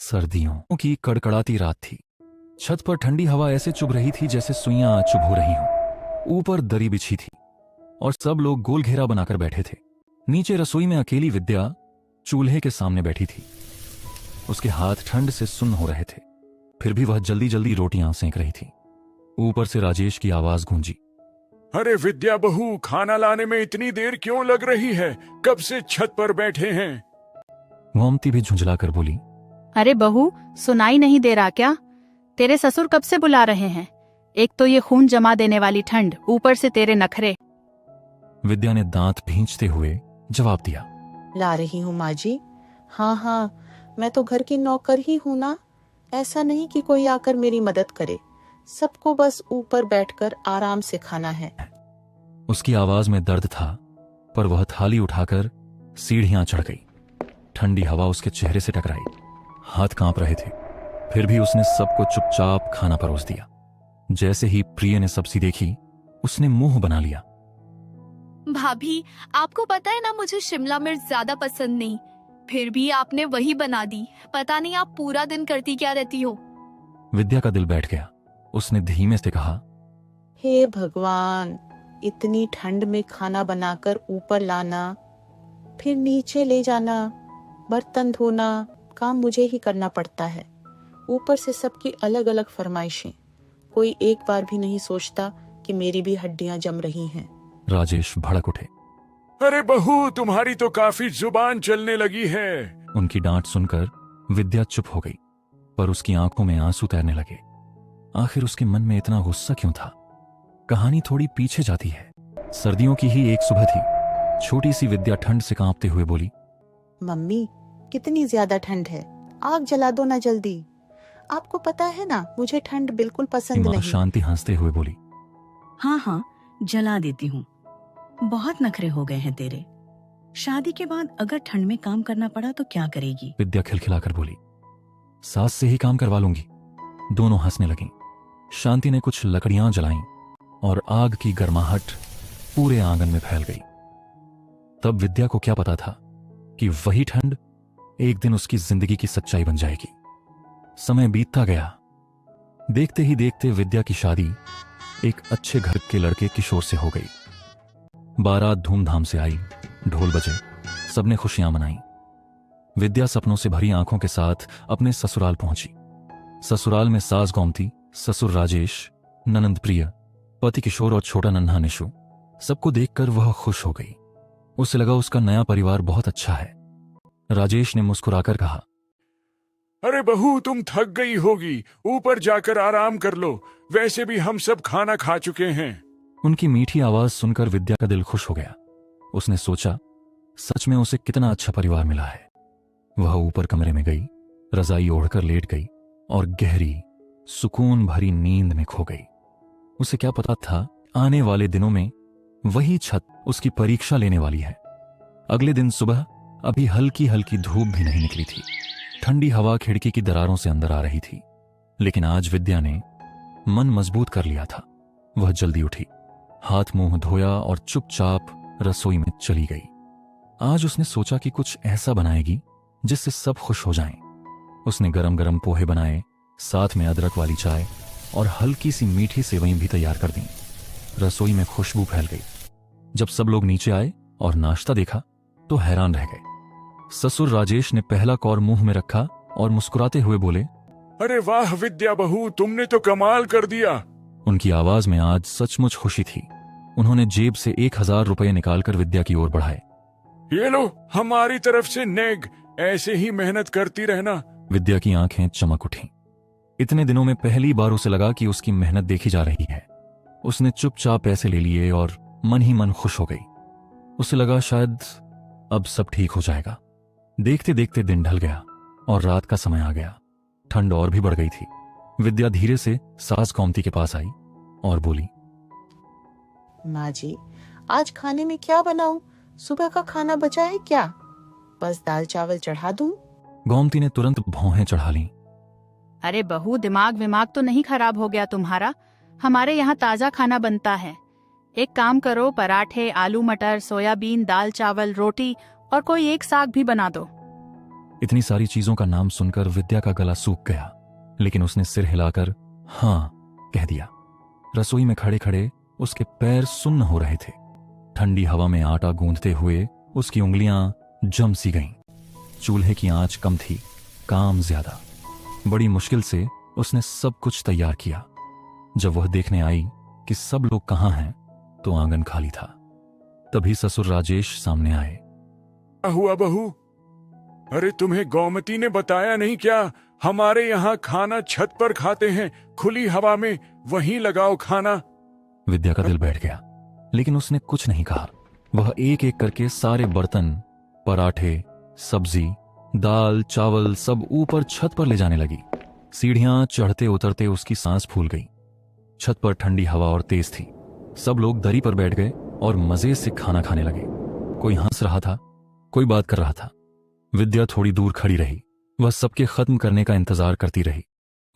सर्दियों की कड़कड़ाती रात थी। छत पर ठंडी हवा ऐसे चुभ रही थी जैसे सुइयां चुभ रही हों। ऊपर दरी बिछी थी और सब लोग गोल घेरा बनाकर बैठे थे। नीचे रसोई में अकेली विद्या चूल्हे के सामने बैठी थी। उसके हाथ ठंड से सुन्न हो रहे थे, फिर भी वह जल्दी जल्दी रोटियां सेंक रही थी। ऊपर से राजेश की आवाज गूंजी, अरे विद्या बहू, खाना लाने में इतनी देर क्यों लग रही है? कब से छत पर बैठे हैं? गोमती भी झुंझलाकर बोली, अरे बहू, सुनाई नहीं दे रहा क्या? तेरे ससुर कब से बुला रहे हैं। एक तो ये खून जमा देने वाली ठंड, ऊपर से तेरे नखरे। विद्या ने दांत भींचते हुए जवाब दिया, ला रही हूँ माँ जी। हाँ, मैं तो घर की नौकर ही हूँ ना। ऐसा नहीं कि कोई आकर मेरी मदद करे। सबको बस ऊपर बैठकर आराम से खाना है। उसकी आवाज में दर्द था, पर वह थाली उठाकर सीढ़ियां चढ़ गई। ठंडी हवा उसके चेहरे से टकराई, हाथ कांप रहे थे, फिर भी उसने सबको चुपचाप खाना परोस दिया। जैसे ही प्रिय ने सब्जी देखी, उसने मुंह बना लिया। भाभी, आपको पता है ना मुझे शिमला मिर्च ज्यादा पसंद नहीं, फिर भी आपने वही बना दी। पता नहीं आप पूरा दिन करती क्या रहती हो। विद्या का दिल बैठ गया। उसने धीमे से कहा, हे भगवान, इतनी ठंड में खाना बनाकर ऊपर लाना, फिर नीचे ले जाना, बर्तन धोना, काम मुझे ही करना पड़ता है। ऊपर से सबकी अलग अलग फरमाइशें। कोई एक बार भी नहीं सोचता कि मेरी भी हड्डियां जम रही हैं। राजेश भड़क उठे। अरे बहू, तुम्हारी तो काफी जुबान चलने लगी है। उनकी डांट सुनकर विद्या चुप हो गई, पर उसकी आंखों में आंसू तैरने लगे। आखिर उसके मन में इतना गुस्सा क्यों था? कहानी थोड़ी पीछे जाती है। सर्दियों की ही एक सुबह थी। छोटी सी विद्या ठंड से कांपते हुए बोली, मम्मी, कितनी ज्यादा ठंड है, आग जला दो ना जल्दी। आपको पता है ना, मुझे ठंड बिल्कुल पसंद मां नहीं। शांति हंसते हुए बोली, हाँ, जला देती हूँ। बहुत नखरे हो गए हैं तेरे। शादी के बाद अगर ठंड में काम करना पड़ा तो क्या करेगी? विद्या खिलखिलाकर बोली, सास से ही काम करवा लूंगी। दोनों हंसने लगीं। शांति ने कुछ लकड़ियां जलाईं और आग की गर्माहट पूरे आंगन में फैल गई। तब विद्या को क्या पता था कि वही ठंड एक दिन उसकी जिंदगी की सच्चाई बन जाएगी। समय बीतता गया। देखते ही देखते विद्या की शादी एक अच्छे घर के लड़के किशोर से हो गई। बारात धूमधाम से आई, ढोल बजे, सबने खुशियां मनाई। विद्या सपनों से भरी आंखों के साथ अपने ससुराल पहुंची। ससुराल में सास गोमती, ससुर राजेश, ननंद प्रिय, पति किशोर और छोटा नन्हा निशु। सबको देखकर वह खुश हो गई। उसे लगा उसका नया परिवार बहुत अच्छा है। राजेश ने मुस्कुराकर कहा, अरे बहू, तुम थक गई होगी, ऊपर जाकर आराम कर लो। वैसे भी हम सब खाना खा चुके हैं। उनकी मीठी आवाज सुनकर विद्या का दिल खुश हो गया। उसने सोचा, सच में उसे कितना अच्छा परिवार मिला है। वह ऊपर कमरे में गई, रजाई ओढ़कर लेट गई और गहरी सुकून भरी नींद में खो गई। उसे क्या पता था, आने वाले दिनों में वही छत उसकी परीक्षा लेने वाली है। अगले दिन सुबह अभी हल्की हल्की धूप भी नहीं निकली थी। ठंडी हवा खिड़की की दरारों से अंदर आ रही थी, लेकिन आज विद्या ने मन मजबूत कर लिया था। वह जल्दी उठी, हाथ मुंह धोया और चुपचाप रसोई में चली गई। आज उसने सोचा कि कुछ ऐसा बनाएगी जिससे सब खुश हो जाएं। उसने गरम गरम पोहे बनाए, साथ में अदरक वाली चाय और हल्की सी मीठी सेवई भी तैयार कर दी। रसोई में खुशबू फैल गई। जब सब लोग नीचे आए और नाश्ता देखा तो हैरान रह गए। ससुर राजेश ने पहला कौर मुंह में रखा और मुस्कुराते हुए बोले, अरे वाह विद्या बहू, तुमने तो कमाल कर दिया। उनकी आवाज में आज सचमुच खुशी थी। उन्होंने जेब से 1000 रुपये निकालकर विद्या की ओर बढ़ाए। ये लो, हमारी तरफ से नेग, ऐसे ही मेहनत करती रहना। विद्या की आंखें चमक उठीं। इतने दिनों में पहली बार उसे लगा कि उसकी मेहनत देखी जा रही है। उसने चुपचाप पैसे ले लिए और मन ही मन खुश हो गई। उसे लगा शायद अब सब ठीक हो जाएगा। देखते देखते दिन ढल गया और रात का समय आ गया। ठंड और भी बढ़ गई थी। विद्या धीरे से सास गोमती के पास आई और बोली, माँ जी, आज खाने में क्या बनाऊं? सुबह का खाना बचा है क्या? बस दाल चावल चढ़ा दूं? गोमती ने तुरंत भौहें चढ़ा लीं। अरे बहू, दिमाग विमाग तो नहीं खराब हो गया तुम्हारा? हमारे यहाँ ताजा खाना बनता है। एक काम करो, पराठे, आलू मटर, सोयाबीन, दाल चावल, रोटी और कोई एक साग भी बना दो। इतनी सारी चीजों का नाम सुनकर विद्या का गला सूख गया, लेकिन उसने सिर हिलाकर हाँ कह दिया। रसोई में खड़े खड़े उसके पैर सुन्न हो रहे थे। ठंडी हवा में आटा गूंदते हुए उसकी उंगलियां जम सी गईं। चूल्हे की आंच कम थी, काम ज्यादा। बड़ी मुश्किल से उसने सब कुछ तैयार किया। जब वह देखने आई कि सब लोग कहां हैं, तो आंगन खाली था। तभी ससुर राजेश सामने आए। क्या हुआ बहू? अरे तुम्हें गौमती ने बताया नहीं क्या? हमारे यहाँ खाना छत पर खाते हैं, खुली हवा में, वहीं लगाओ खाना। विद्या का दिल बैठ गया, लेकिन उसने कुछ नहीं कहा। वह एक एक करके सारे बर्तन, पराठे, सब्जी, दाल, चावल सब ऊपर छत पर ले जाने लगी। सीढ़ियां चढ़ते उतरते उसकी सांस फूल गई। छत पर ठंडी हवा और तेज थी। सब लोग दरी पर बैठ गए और मजे से खाना खाने लगे। कोई हंस रहा था, कोई बात कर रहा था। विद्या थोड़ी दूर खड़ी रही। वह सबके खत्म करने का इंतजार करती रही।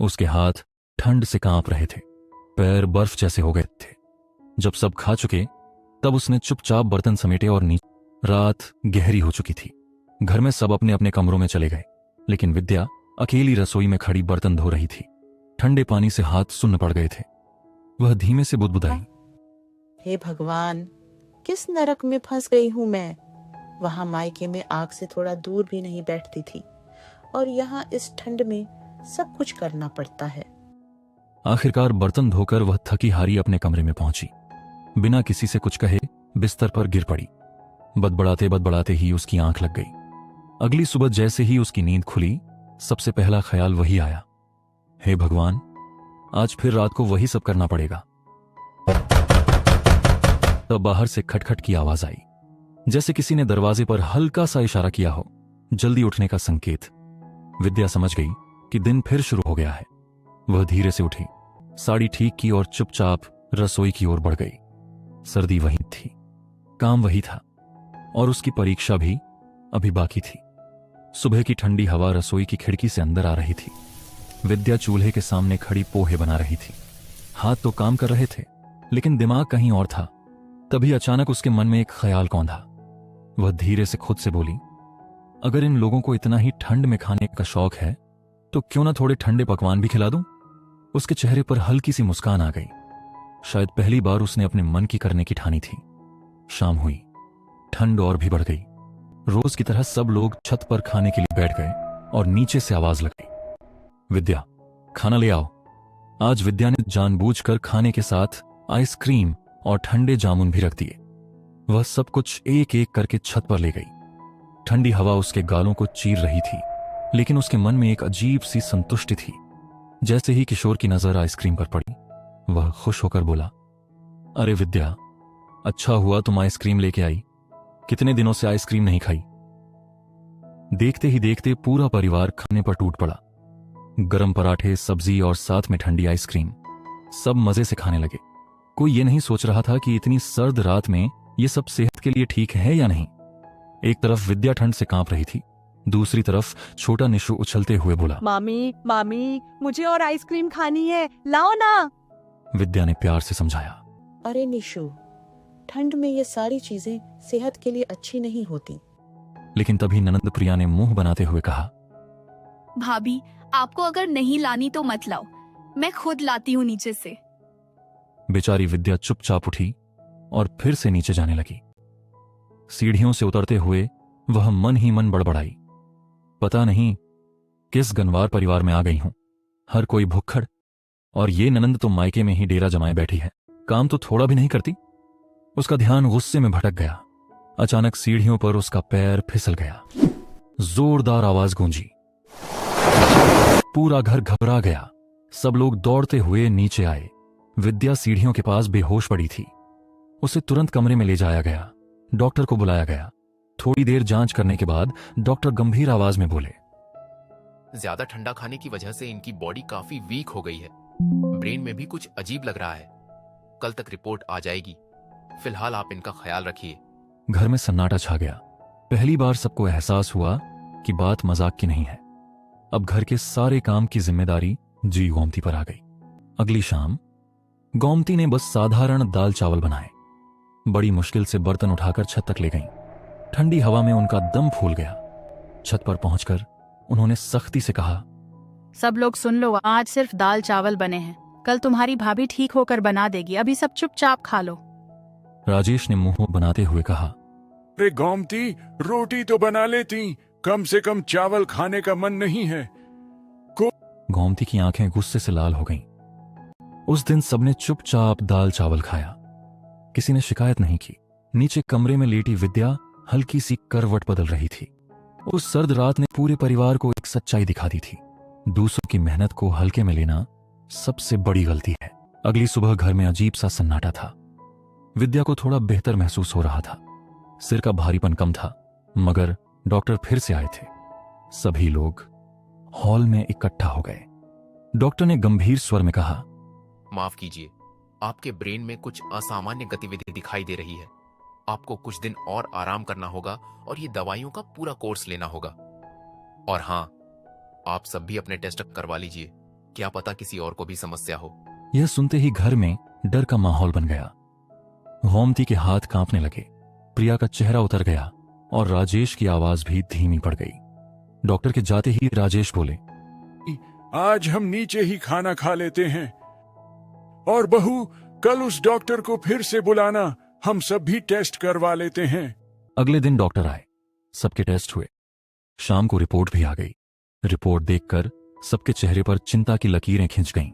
उसके हाथ ठंड से कांप रहे थे, पैर बर्फ जैसे हो गए थे। जब सब खा चुके, तब उसने चुपचाप बर्तन समेटे और नीचे। रात गहरी हो चुकी थी। घर में सब अपने अपने कमरों में चले गए, लेकिन विद्या अकेली रसोई में खड़ी बर्तन धो रही थी। ठंडे पानी से हाथ सुन्न पड़ गए थे। वह धीमे से बुदबुदाई, हे भगवान, किस नरक में फंस गई हूं मैं। वहां मायके में आग से थोड़ा दूर भी नहीं बैठती थी, और यहाँ इस ठंड में सब कुछ करना पड़ता है। आखिरकार बर्तन धोकर वह थकी हारी अपने कमरे में पहुंची। बिना किसी से कुछ कहे बिस्तर पर गिर पड़ी। बड़बड़ाते बड़बड़ाते ही उसकी आंख लग गई। अगली सुबह जैसे ही उसकी नींद खुली, सबसे पहला ख्याल वही आया, हे भगवान, आज फिर रात को वही सब करना पड़ेगा। तब बाहर से खटखट की आवाज आई, जैसे किसी ने दरवाजे पर हल्का सा इशारा किया हो, जल्दी उठने का संकेत। विद्या समझ गई कि दिन फिर शुरू हो गया है। वह धीरे से उठी, साड़ी ठीक की और चुपचाप रसोई की ओर बढ़ गई। सर्दी वही थी, काम वही था, और उसकी परीक्षा भी अभी बाकी थी। सुबह की ठंडी हवा रसोई की खिड़की से अंदर आ रही थी। विद्या चूल्हे के सामने खड़ी पोहे बना रही थी। हाथ तो काम कर रहे थे, लेकिन दिमाग कहीं और था। तभी अचानक उसके मन में एक ख्याल कौंधा। वह धीरे से खुद से बोली, अगर इन लोगों को इतना ही ठंड में खाने का शौक है, तो क्यों ना थोड़े ठंडे पकवान भी खिला दूं? उसके चेहरे पर हल्की सी मुस्कान आ गई। शायद पहली बार उसने अपने मन की करने की ठानी थी। शाम हुई, ठंड और भी बढ़ गई। रोज की तरह सब लोग छत पर खाने के लिए बैठ गए और नीचे से आवाज लग गई, विद्या, खाना ले आओ। आज विद्या ने जानबूझकर खाने के साथ आइसक्रीम और ठंडे जामुन भी रख दिए। वह सब कुछ एक एक करके छत पर ले गई। ठंडी हवा उसके गालों को चीर रही थी, लेकिन उसके मन में एक अजीब सी संतुष्टि थी। जैसे ही किशोर की नजर आइसक्रीम पर पड़ी, वह खुश होकर बोला, अरे विद्या, अच्छा हुआ तुम आइसक्रीम लेके आई। कितने दिनों से आइसक्रीम नहीं खाई। देखते ही देखते पूरा परिवार खाने पर टूट पड़ा। गरम पराठे, सब्जी और साथ में ठंडी आइसक्रीम, सब मजे से खाने लगे। कोई ये नहीं सोच रहा था कि इतनी सर्द रात में ये सब सेहत के लिए ठीक है या नहीं। एक तरफ विद्या ठंड से कांप रही थी, दूसरी तरफ छोटा निशु उछलते हुए बोला, मामी मामी, मुझे और आइसक्रीम खानी है, लाओ ना। विद्या ने प्यार से समझाया, अरे निशु, ठंड में ये सारी चीजें सेहत के लिए अच्छी नहीं होती। लेकिन तभी ननंद प्रिया ने मुंह बनाते हुए कहा, भाभी, आपको अगर नहीं लानी तो मत लाओ, मैं खुद लाती हूँ नीचे से। बेचारी विद्या चुपचाप उठी और फिर से नीचे जाने लगी। सीढ़ियों से उतरते हुए वह मन ही मन बड़बड़ाई, पता नहीं किस गनवार परिवार में आ गई हूं। हर कोई भुक्खड़, और ये ननंद तो मायके में ही डेरा जमाए बैठी है, काम तो थोड़ा भी नहीं करती। उसका ध्यान गुस्से में भटक गया। अचानक सीढ़ियों पर उसका पैर फिसल गया। जोरदार आवाज गूंजी। पूरा घर घबरा गया। सब लोग दौड़ते हुए नीचे आए। विद्या सीढ़ियों के पास बेहोश पड़ी थी। उसे तुरंत कमरे में ले जाया गया। डॉक्टर को बुलाया गया। थोड़ी देर जांच करने के बाद डॉक्टर गंभीर आवाज में बोले, ज्यादा ठंडा खाने की वजह से इनकी बॉडी काफी वीक हो गई है। ब्रेन में भी कुछ अजीब लग रहा है। कल तक रिपोर्ट आ जाएगी। फिलहाल आप इनका ख्याल रखिए। घर में सन्नाटा छा गया। पहली बार सबको एहसास हुआ कि बात मजाक की नहीं है। अब घर के सारे काम की जिम्मेदारी जी गोमती पर आ गई। अगली शाम गोमती ने बस साधारण दाल चावल बनाए। बड़ी मुश्किल से बर्तन उठाकर छत तक ले गईं। ठंडी हवा में उनका दम फूल गया। छत पर पहुंचकर उन्होंने सख्ती से कहा, सब लोग सुन लो, आज सिर्फ दाल चावल बने हैं, कल तुम्हारी भाभी ठीक होकर बना देगी, अभी सब चुपचाप खा लो। राजेश ने मुंह बनाते हुए कहा, अरे गोमती, रोटी तो बना लेती, कम से कम चावल खाने का मन नहीं है। गोमती की आंखें गुस्से से लाल हो गईं। उस दिन सबने चुपचाप दाल चावल खाया, किसी ने शिकायत नहीं की। नीचे कमरे में लेटी विद्या हल्की सी करवट बदल रही थी। उस सर्द रात ने पूरे परिवार को एक सच्चाई दिखा दी थी, दूसरों की मेहनत को हल्के में लेना सबसे बड़ी गलती है। अगली सुबह घर में अजीब सा सन्नाटा था। विद्या को थोड़ा बेहतर महसूस हो रहा था, सिर का भारीपन कम था, मगर डॉक्टर फिर से आए थे। सभी लोग हॉल में इकट्ठा हो गए। डॉक्टर ने गंभीर स्वर में कहा, माफ कीजिए, आपके ब्रेन में कुछ असामान्य गतिविधि दिखाई दे रही है। आपको कुछ दिन और आराम करना होगा और ये दवाइयों का पूरा कोर्स लेना होगा। और हाँ, आप सब भी अपने टेस्ट करवा लीजिए, क्या पता किसी और को भी समस्या हो। यह सुनते ही घर में डर का माहौल बन गया। गोमती के हाथ कांपने लगे, प्रिया का चेहरा उतर गया और राजेश की आवाज भी धीमी पड़ गई। डॉक्टर के जाते ही राजेश बोले, आज हम नीचे ही खाना खा लेते हैं, और बहू कल उस डॉक्टर को फिर से बुलाना, हम सब भी टेस्ट करवा लेते हैं। अगले दिन डॉक्टर आए, सबके टेस्ट हुए। शाम को रिपोर्ट भी आ गई। रिपोर्ट देखकर सबके चेहरे पर चिंता की लकीरें खिंच गईं।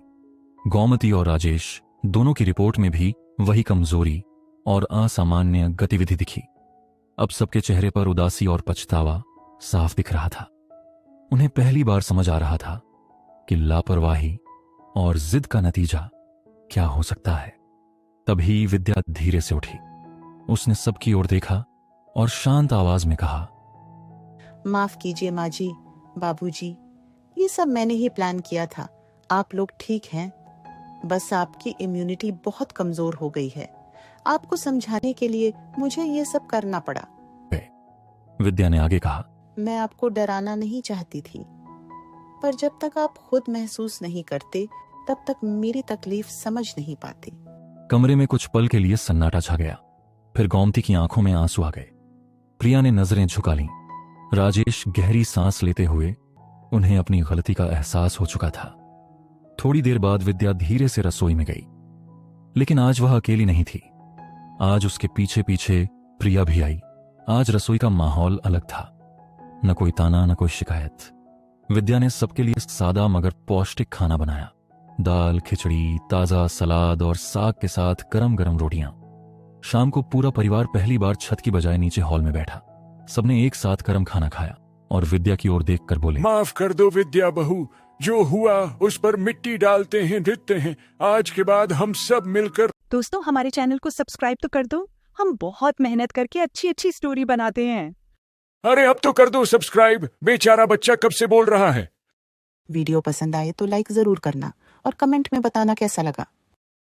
गोमती और राजेश दोनों की रिपोर्ट में भी वही कमजोरी और असामान्य गतिविधि दिखी। अब सबके चेहरे पर उदासी और पछतावा साफ दिख रहा था। उन्हें पहली बार समझ आ रहा था कि लापरवाही और जिद का नतीजा क्या हो सकता है। तभी विद्या धीरे से उठी। उसने सबकी ओर देखा और शांत आवाज में कहा, माफ कीजिए माँ जी, बाबूजी, ये सब मैंने ही प्लान किया था। आप लोग ठीक हैं, बस आपकी इम्यूनिटी बहुत कमजोर हो गई है। आपको समझाने के लिए मुझे ये सब करना पड़ा। विद्या ने आगे कहा, मैं आपको डराना नहीं चाहती थी, पर जब तक आप खुद महसूस नहीं करते तब तक मेरी तकलीफ समझ नहीं पाते। कमरे में कुछ पल के लिए सन्नाटा छा गया। फिर गोमती की आंखों में आंसू आ गए। प्रिया ने नजरें झुका लीं। राजेश गहरी सांस लेते हुए, उन्हें अपनी गलती का एहसास हो चुका था। थोड़ी देर बाद विद्या धीरे से रसोई में गई, लेकिन आज वह अकेली नहीं थी। आज उसके पीछे पीछे प्रिया भी आई। आज रसोई का माहौल अलग था, न कोई ताना न कोई शिकायत। विद्या ने सबके लिए सादा मगर पौष्टिक खाना बनाया। दाल, खिचड़ी, ताजा सलाद और साग के साथ गरम गरम रोटियां। शाम को पूरा परिवार पहली बार छत की बजाय नीचे हॉल में बैठा। सबने एक साथ गरम खाना खाया और विद्या की ओर देखकर बोले, माफ कर दो विद्या बहू, जो हुआ उस पर मिट्टी डालते हैं, नृत्य हैं। आज के बाद हम सब मिलकर। दोस्तों, हमारे चैनल को सब्सक्राइब तो कर दो, हम बहुत मेहनत करके अच्छी अच्छी स्टोरी बनाते हैं। अरे अब तो कर दो सब्सक्राइब, बेचारा बच्चा कब से बोल रहा है। वीडियो पसंद आए तो लाइक जरूर करना और कमेंट में बताना कैसा लगा।